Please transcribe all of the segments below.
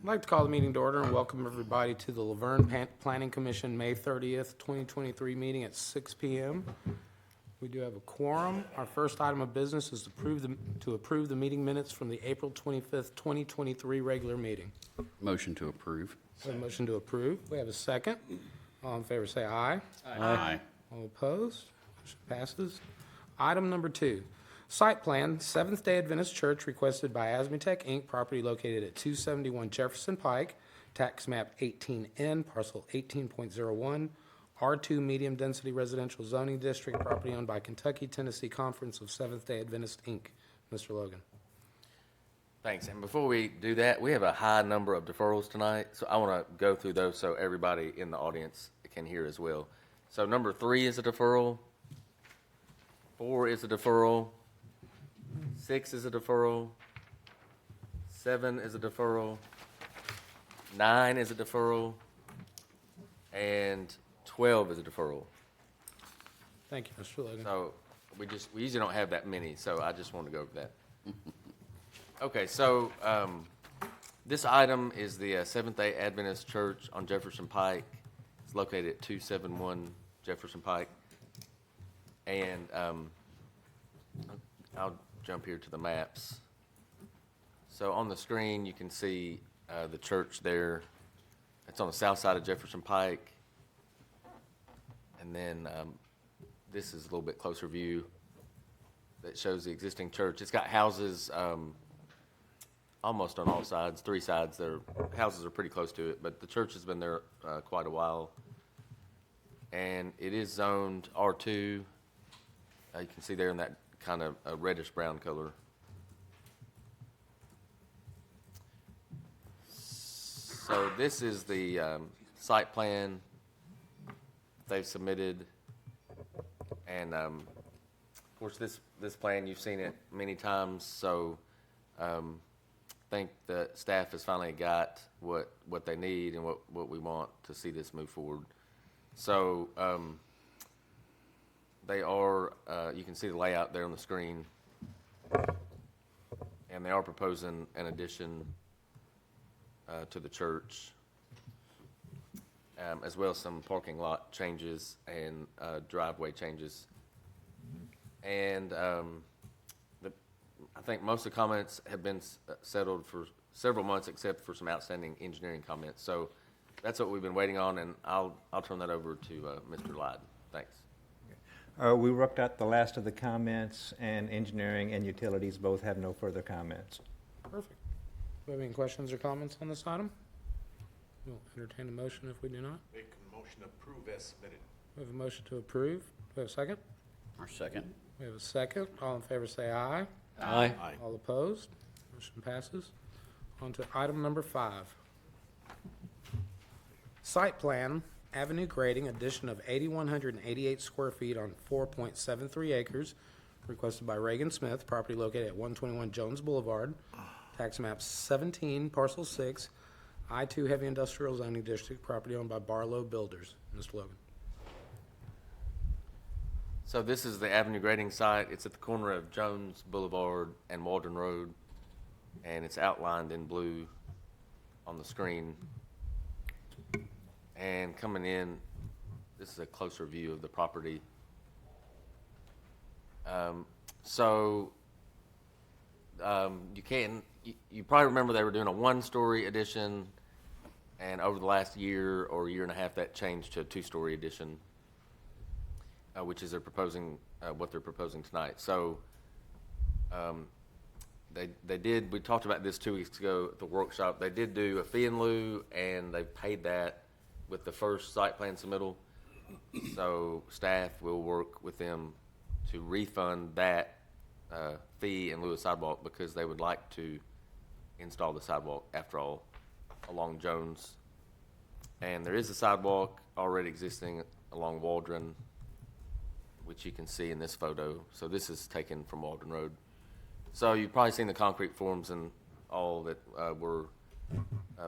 I'd like to call the meeting to order and welcome everybody to the Laverne Planning Commission, May 30th, 2023 meeting at 6 p.m. We do have a quorum. Our first item of business is to approve the meeting minutes from the April 25th, 2023 regular meeting. Motion to approve. We have a motion to approve. We have a second. All in favor say aye. Aye. All opposed? Motion passes. Item number 2, site plan, Seventh-day Adventist Church requested by Asmitech Inc., property located at 271 Jefferson Pike, tax map 18N, parcel 18.01, R2 medium density residential zoning district, property owned by Kentucky Tennessee Conference of Seventh-day Adventist Inc. Mr. Logan. Thanks. And before we do that, we have a high number of deferrals tonight, so I want to go through those so everybody in the audience can hear as well. So number 3 is a deferral. 4 is a deferral. 6 is a deferral. 7 is a deferral. 9 is a deferral. And 12 is a deferral. Thank you, Mr. Logan. So we usually don't have that many, so I just want to go over that. Okay, so this item is the Seventh-day Adventist Church on Jefferson Pike. It's located at 271 Jefferson Pike. And I'll jump here to the maps. So on the screen, you can see the church there. It's on the south side of Jefferson Pike. And then this is a little bit closer view that shows the existing church. It's got houses almost on all sides, 3 sides. Houses are pretty close to it, but the church has been there quite a while. And it is zoned R2. You can see there in that kind of a reddish-brown color. So this is the site plan they've submitted, and of course this plan, you've seen it many times, so I think the staff has finally got what they need and what we want to see this move forward. So they are, you can see the layout there on the screen, and they are proposing an addition to the church, as well as some parking lot changes and driveway changes. And I think most of the comments have been settled for several months, except for some outstanding engineering comments. So that's what we've been waiting on, and I'll turn that over to Mr. Lyden. Thanks. We worked out the last of the comments, and engineering and utilities both have no further comments. Perfect. Do we have any questions or comments on this item? We'll entertain a motion if we do not. Make a motion to approve as submitted. We have a motion to approve. Do we have a second? Our second. We have a second. All in favor say aye. Aye. Aye. All opposed? Motion passes. On to item number 5. Site plan, avenue grading, addition of 8,188 square feet on 4.73 acres, requested by Reagan Smith, property located at 121 Jones Boulevard, tax map 17, parcel 6, I-2 Heavy Industrial Zoning District, property owned by Barlow Builders. Mr. Logan. So this is the avenue grading site. It's at the corner of Jones Boulevard and Waldron Road, and it's outlined in blue on the screen. And coming in, this is a closer view of the property. You probably remember they were doing a 1-story addition, and over the last year or year and a half, that changed to a 2-story addition, which is what they're proposing tonight. So they did, we talked about this 2 weeks ago at the workshop. They did do a fee in lieu, and they paid that with the first site plan submittal. So staff will work with them to refund that fee in lieu of sidewalk, because they would like to install the sidewalk, after all, along Jones. And there is a sidewalk already existing along Waldron, which you can see in this photo. So this is taken from Waldron Road. So you've probably seen the concrete forms and all that were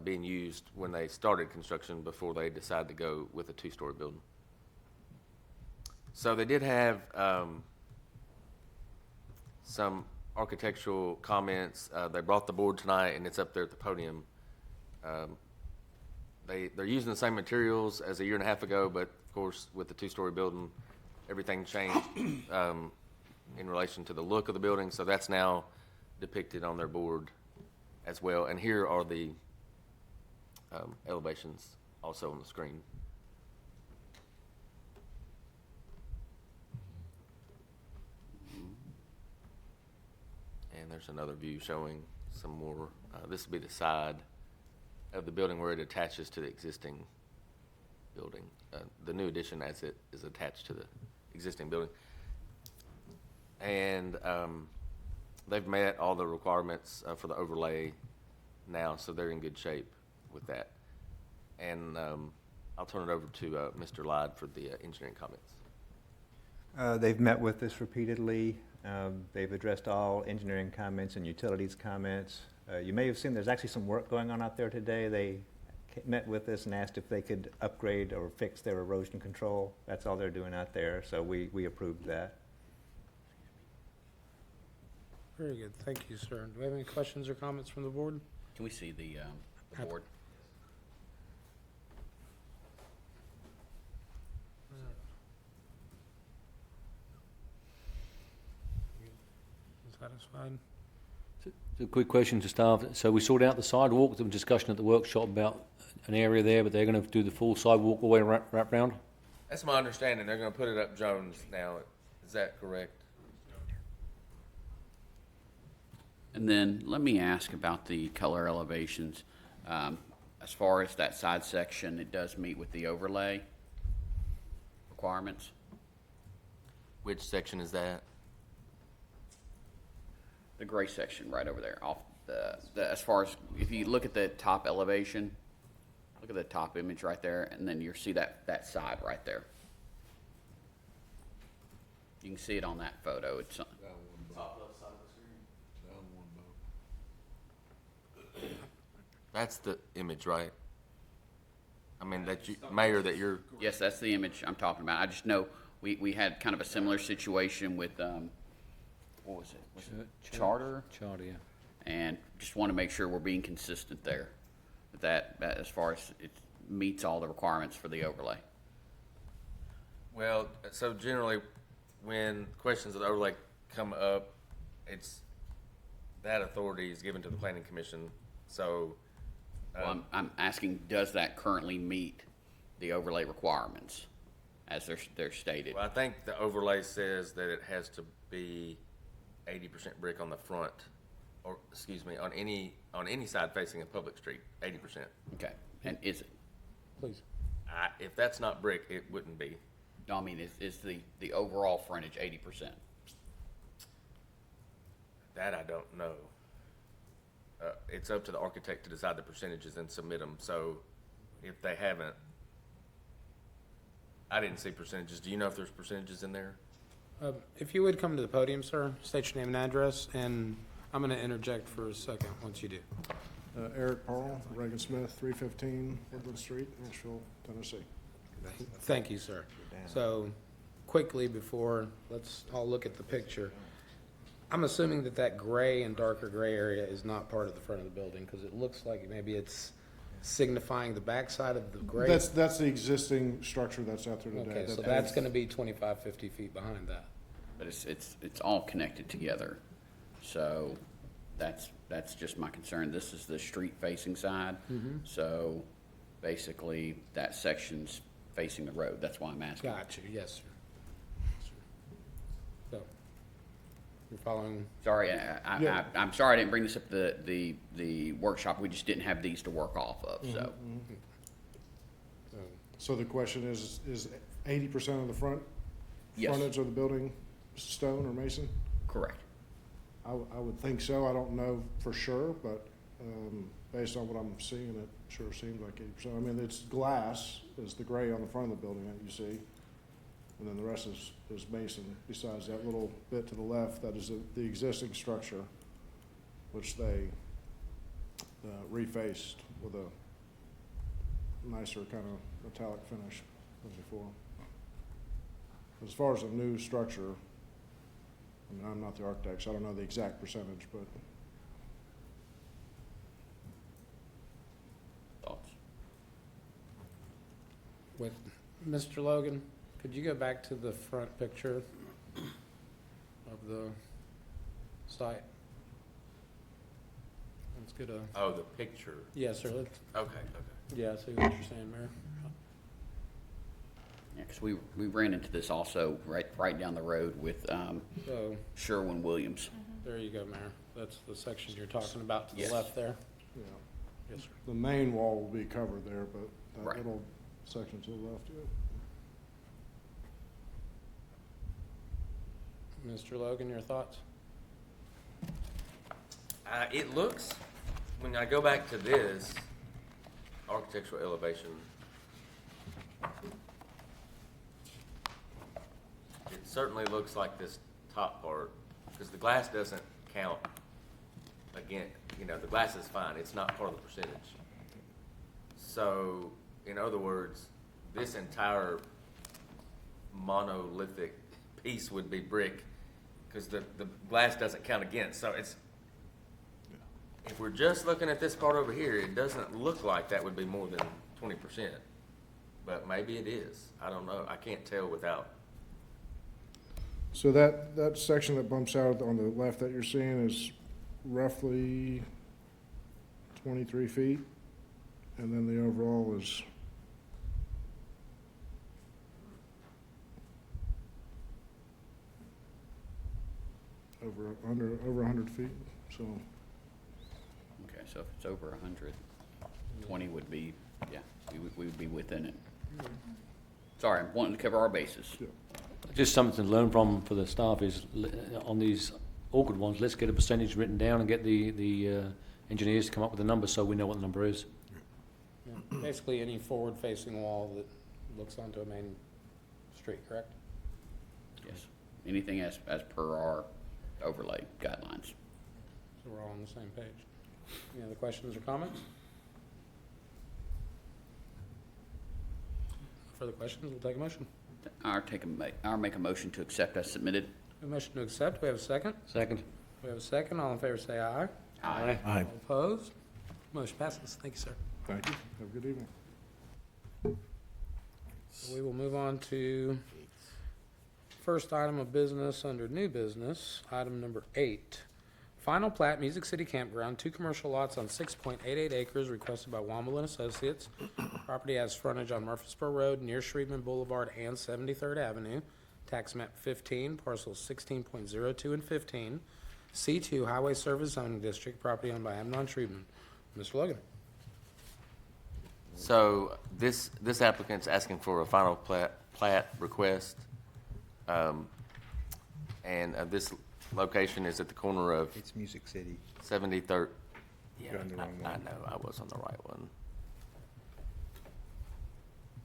being used when they started construction before they decided to go with a 2-story building. So they did have some architectural comments. They brought the board tonight, and it's up there at the podium. They're using the same materials as a year and a half ago, but of course, with the two-story building, everything changed in relation to the look of the building, so that's now depicted on their board as well. And here are the elevations also on the screen. And there's another view showing some more, this would be the side of the building where it attaches to the existing building. The new addition as it is attached to the existing building. And they've met all the requirements for the overlay now, so they're in good shape with that. And I'll turn it over to Mr. Lyde for the engineering comments. They've met with us repeatedly. They've addressed all engineering comments and utilities comments. You may have seen there's actually some work going on out there today. They met with us and asked if they could upgrade or fix their erosion control. That's all they're doing out there, so we approved that. Very good. Thank you, sir. Do we have any questions or comments from the board? Can we see the board? Satisfied? So a quick question to staff. So we sorted out the sidewalk, there was discussion at the workshop about an area there, but they're going to do the full sidewalk all the way wrap round? That's my understanding. They're going to put it up Jones now. Is that correct? And then let me ask about the color elevations. As far as that side section, it does meet with the overlay requirements. Which section is that? The gray section right over there, off as far as, if you look at the top elevation, look at the top image right there, and then you see that side right there. You can see it on that photo. It's on top left side of the screen. That's the image, right? I mean, that you, Mayor, that you're, Yes, that's the image I'm talking about. I just know we had kind of a similar situation with, what was it? Was it Charter? Charter, yeah. And just want to make sure we're being consistent there. That as far as it meets all the requirements for the overlay. well, so generally, when questions of the overlay come up, that authority is given to the planning commission, so. Well, I'm asking, does that currently meet the overlay requirements as they're stated? Well, I think the overlay says that it has to be 80% brick on the front, or, excuse me, on any side facing a public street, 80%. Okay, and is it? Please. If that's not brick, it wouldn't be. No, I mean, is the overall frontage 80%? That I don't know. It's up to the architect to decide the percentages and submit them, so if they haven't, I didn't see percentages. Do you know if there's percentages in there? If you would come to the podium, sir, state your name and address, and I'm going to interject for a second once you do. Eric Paul, Reagan Smith, 315 Woodland Street, Nashville, Tennessee. Thank you, sir. So, quickly before, let's all look at the picture. I'm assuming that gray and darker gray area is not part of the front of the building, because it looks like maybe it's signifying the backside of the gray. That's the existing structure that's out there today. Okay, so that's going to be 25, 50 feet behind that. But it's all connected together, so that's just my concern. This is the street facing side, so basically that section's facing the road. That's why I'm asking. Got you, yes, sir. So, you're following, Sorry, Yeah. I'm sorry I didn't bring this up at the workshop. We just didn't have these to work off of, so. So the question is 80% of the Yes. frontage of the building stone or mason? Correct. I would think so. I don't know for sure, but based on what I'm seeing, it sure seems like 80%. I mean, it's glass is the gray on the front of the building that you see. And then the rest is mason, besides that little bit to the left, that is the existing structure, which they refaced with a nicer kind of metallic finish than before. As far as a new structure, I mean, I'm not the architect, so I don't know the exact percentage, but with, Mr. Logan, could you go back to the front picture of the site? Let's get a, Oh, the picture. yes, sir, let's, Okay, okay. yeah, see what you're saying, Mayor. Yeah, 'cause we ran into this also right down the road with So, Sherwin-Williams. there you go, Mayor. That's the section you're talking about to the Yes. left there. Yeah. Yes, sir. The main wall will be covered there, but that Right. little section to the left, yeah. Mr. Logan, your thoughts? It looks, when I go back to this architectural elevation, it certainly looks like this top part, because the glass doesn't count. Again, the glass is fine, it's not part of the percentage. So, in other words, this entire monolithic piece would be brick, because the glass doesn't count again, so if we're just looking at this part over here, it doesn't look like that would be more than 20%. But maybe it is. I don't know. I can't tell without. So that section that bumps out on the left that you're seeing is roughly 23 feet, and then the overall is over 100 feet, so. Okay, so if it's over 100, 20 would be, yeah, we would be within it. Sorry, I'm wanting to cover our bases. Just something to learn from for the staff is, on these awkward ones, let's get a percentage written down and get the engineers to come up with a number so we know what the number is. Yeah. Basically, any forward-facing wall that looks onto a main street, correct? Yes. Anything as per our overlay guidelines. So we're all on the same page. Any other questions or comments? Further questions? We'll take a motion. I'll make a motion to accept as submitted. A motion to accept. We have a second. Second. We have a second. All in favor, say aye. Aye. All opposed? Motion passes. Thank you, sir. Thank you. Have a good evening. We will move on to first item of business under new business, item number 8. Final plat, Music City Campground, 2 commercial lots on 6.88 acres requested by Womble and Associates. Property has frontage on Murfreesboro Road near Shreveman Boulevard and 73rd Avenue. Tax map 15, parcels 16.02 and 15. C2 Highway Service Zoning District, property owned by Amnon Shreveman. Mr. Logan. So this applicant's asking for a final plat request. And this location is at the corner of It's Music City. 73rd. Yeah, You're on the wrong I one. know, I was on the right one.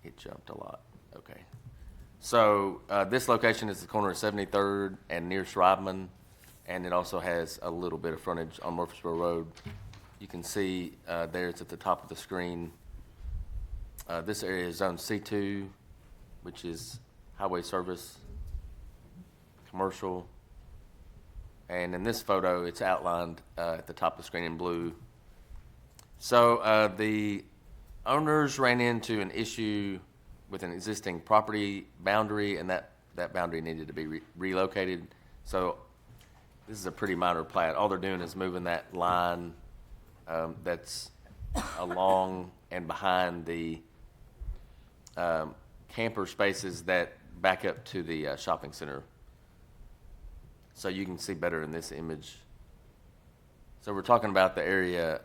It jumped a lot, okay. So, this location is the corner of 73rd and near Schreibman, and it also has a little bit of frontage on Murfreesboro Road. You can see, there it's at the top of the screen. This area is zone C2, which is highway service, commercial. And in this photo, it's outlined at the top of the screen in blue. So the owners ran into an issue with an existing property boundary, and that boundary needed to be relocated. So this is a pretty minor plat. All they're doing is moving that line that's along and behind the camper spaces that back up to the shopping center. So you can see better in this image. So we're talking about the area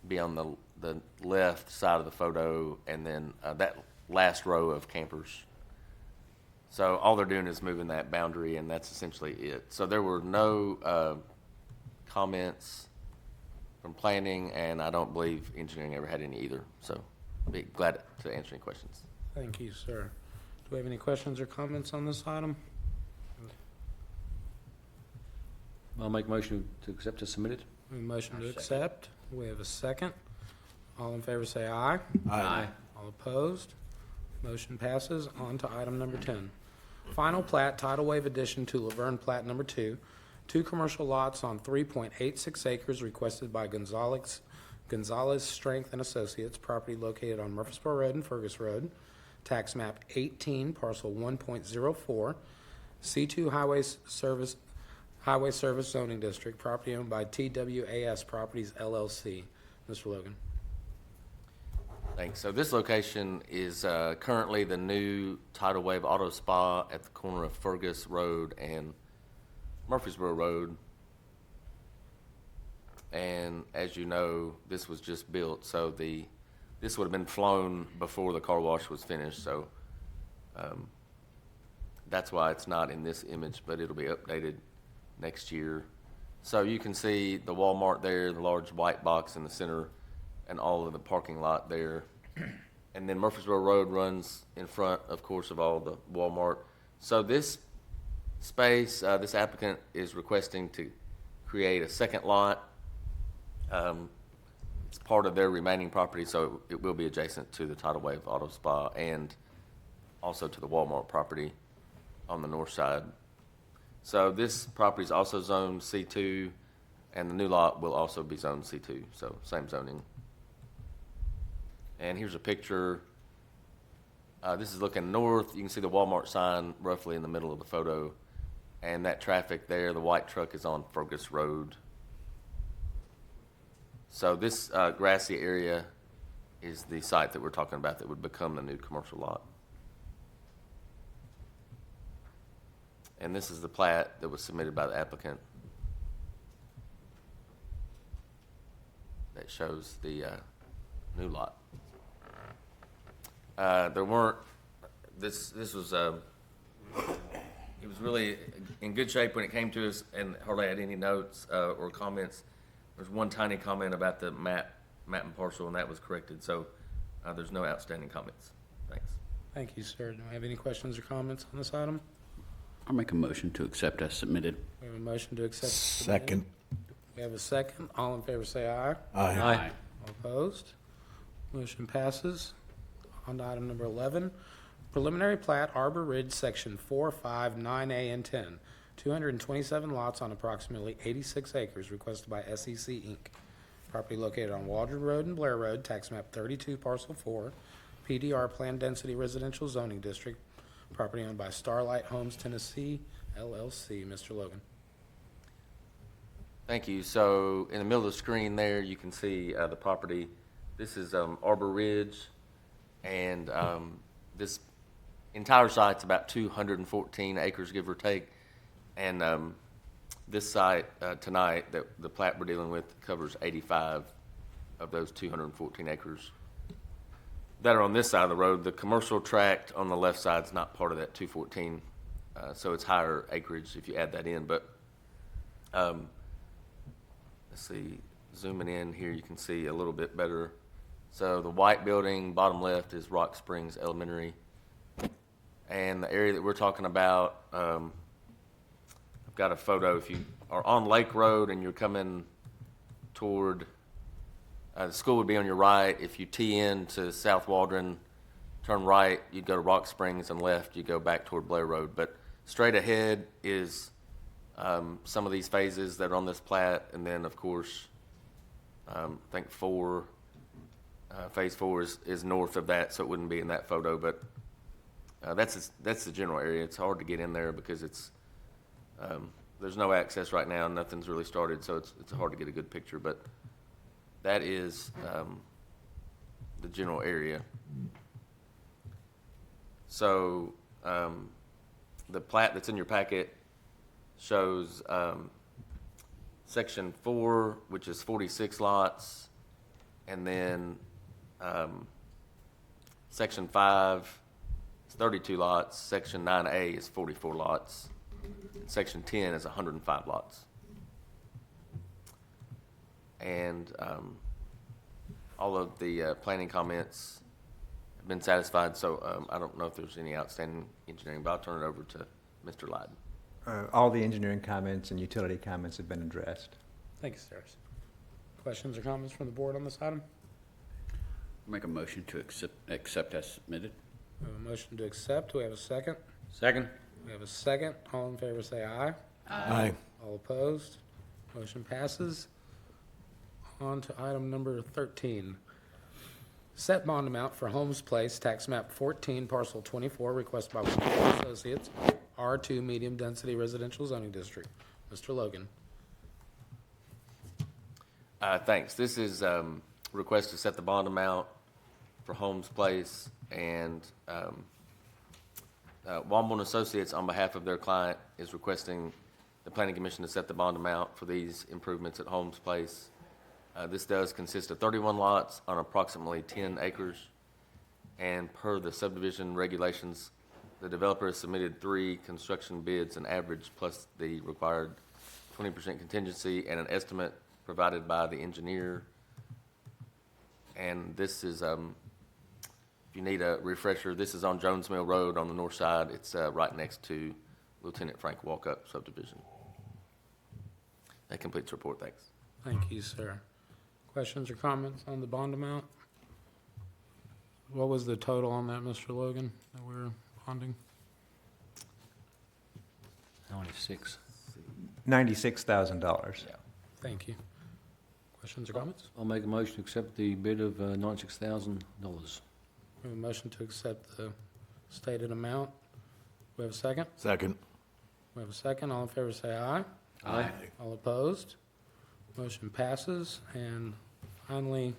be on the left side of the photo, and then that last row of campers. So all they're doing is moving that boundary, and that's essentially it. So there were no comments from planning, and I don't believe engineering ever had any either. So be glad to answer any questions. Thank you, sir. Do we have any questions or comments on this item? I'll make a motion to accept as submitted. We have a motion to accept. We have a second. All in favor say aye. Aye. All opposed? Motion passes. On to item number 10. Final plat, tidal wave addition to Laverne Plat Number 2. 2 commercial lots on 3.86 acres requested by Gonzalez Gonzalez Strength and Associates, property located on Murfreesboro Road and Fergus Road, tax map 18, parcel 1.04, C2 Highway Service Zoning District, property owned by TWAS Properties LLC. Mr. Logan. Thanks. So this location is currently the new Tidal Wave Auto Spa at the corner of Fergus Road and Murfreesboro Road. And as you know, this was just built, so this would have been flown before the car wash was finished. So that's why it's not in this image, but it'll be updated next year. So you can see the Walmart there, the large white box in the center, and all of the parking lot there. And then Murfreesboro Road runs in front, of course, of all the Walmart. So this space, this applicant is requesting to create a second lot. It's part of their remaining property, so it will be adjacent to the Tidal Wave Auto Spa and also to the Walmart property on the north side. So this property is also zoned C2, and the new lot will also be zoned C2, so same zoning. And here's a picture. This is looking north. You can see the Walmart sign roughly in the middle of the photo. And that traffic there, the white truck is on Fergus Road. So this grassy area is the site that we're talking about that would become the new commercial lot. And this is the plat that was submitted by the applicant that shows the new lot. There weren't, this was, it was really in good shape when it came to us and hardly had any notes or comments. There's one tiny comment about the map and parcel, and that was corrected. So there's no outstanding comments. Thanks. Thank you, sir. Do I have any questions or comments on this item? I'll make a motion to accept as submitted. We have a motion to accept. Second. We have a second. All in favor say aye. Aye. All opposed? Motion passes. On to item number 11, preliminary plat Arbor Ridge, section 4, 5, 9A, and 10, 227 lots on approximately 86 acres, requested by SEC Inc. Property located on Waldron Road and Blair Road, tax map 32, parcel 4, PDR Planned Density Residential Zoning District, property owned by Starlight Homes Tennessee, LLC. Mr. Logan. Thank you. So in the middle of the screen there, you can see the property. This is Arbor Ridge, and this entire site's about 214 acres, give or take. And this site tonight, that the plat we're dealing with, covers 85 of those 214 acres that are on this side of the road. The commercial tract on the left side is not part of that 214, so it's higher acreage if you add that in. But let's see, zooming in here, you can see a little bit better. So the white building, bottom left, is Rock Springs Elementary. And the area that we're talking about, I've got a photo. If you are on Lake Road and you're coming toward, the school would be on your right. If you tee in to South Waldron, turn right, you'd go to Rock Springs, and left, you go back toward Blair Road. But straight ahead is some of these phases that are on this plat, and then, of course, I think phase 4 is north of that, so it wouldn't be in that photo. But that's the general area. It's hard to get in there because it's there's no access right now. Nothing's really started, so it's hard to get a good picture. But that is the general area. So the plat that's in your packet shows section 4, which is 46 lots, and then section 5 is 32 lots, section 9A is 44 lots, and section 10 is 105 lots. And all of the planning comments have been satisfied, so I don't know if there's any outstanding engineering, but I'll turn it over to Mr. Lyden. All the engineering comments and utility comments have been addressed. Thank you, sir. Questions or comments from the board on this item? Make a motion to accept as submitted. We have a motion to accept. Do we have a second? Second? We have a second. All in favor say aye. Aye. All opposed? Motion passes. On to item number 13. Set bond amount for Holmes Place, tax map 14, parcel 24, requested by Wonderful Associates, R2 Medium Density Residential Zoning District. Mr. Logan. Thanks. This is request to set the bond amount for Holmes Place, and Womble and Associates, on behalf of their client, is requesting the Planning Commission to set the bond amount for these improvements at Holmes Place. This does consist of 31 lots on approximately 10 acres, and per the subdivision regulations, the developer has submitted 3 construction bids, an average plus the required 20% contingency, and an estimate provided by the engineer. And this is, if you need a refresher, this is on Jones Mill Road on the north side. It's right next to Lieutenant Frank Walkup subdivision. That completes the report. Thanks. Thank you, sir. Questions or comments on the bond amount? What was the total on that, Mr. Logan, that we're bonding? 96. $96,000. Thank you. Questions or comments? I'll make a motion to accept the bid of $96,000. We have a motion to accept the stated amount. We have a second? Second. We have a second. All in favor say aye. Aye. All opposed? Motion passes. And finally,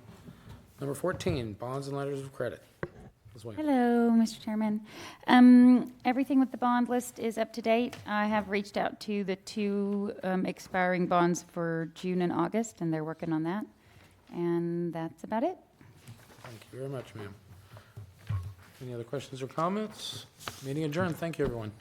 number 14, bonds and letters of credit. Ms. Williams. Hello, Mr. Chairman. Everything with the bond list is up to date. I have reached out to the 2 expiring bonds for June and August, and they're working on that. And that's about it. Thank you very much, ma'am. Any other questions or comments? Meeting adjourned. Thank you, everyone.